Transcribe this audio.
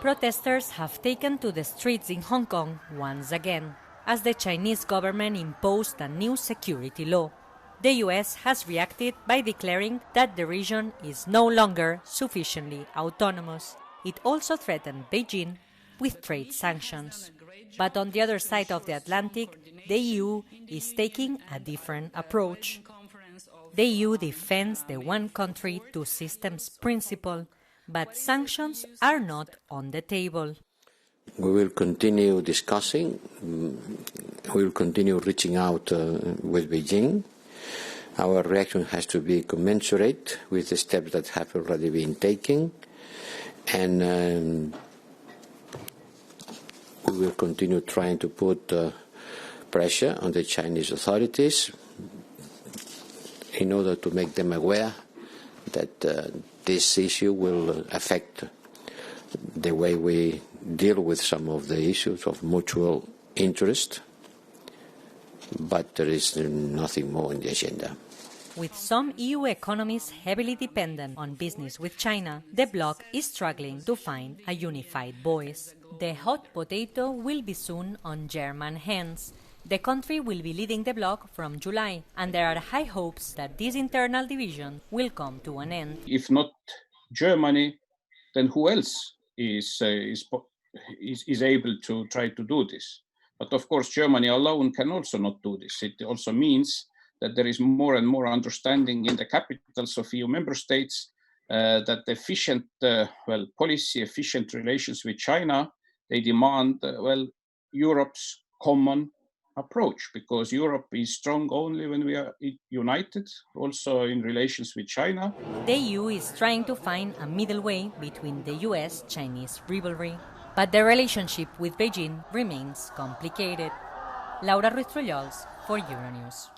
Protesters have taken to the streets in Hong Kong once again, as the Chinese government imposed a new security law. The US has reacted by declaring that the region is no longer sufficiently autonomous. It also threatened Beijing with trade sanctions. But on the other side of the Atlantic, the EU is taking a different approach. The EU defends the one country, two systems principle, but sanctions are not on the table. We will continue discussing, we will continue reaching out with Beijing. Our reaction has to be commensurate with the steps that have already been taken, and we will continue trying to put pressure on the Chinese authorities in order to make them aware that this issue will affect the way we deal with some of the issues of mutual interest, but there is nothing more in the agenda. With some EU economies heavily dependent on business with China, the bloc is struggling to find a unified voice. The hot potato will be soon on German hands. The country will be leading the bloc from July, and there are high hopes that this internal division will come to an end. If not Germany, then who else is able to try to do this? But of course, Germany alone can also not do this. It also means that there is more and more understanding in the capitals of EU member states that efficient policy, efficient relations with China, they demand Europe's common approach, because Europe is strong only when we are united, also in relations with China. The EU is trying to find a middle way between the US-Chinese rivalry, but the relationship with Beijing remains complicated. Laura Ruiz Trullols for Euronews.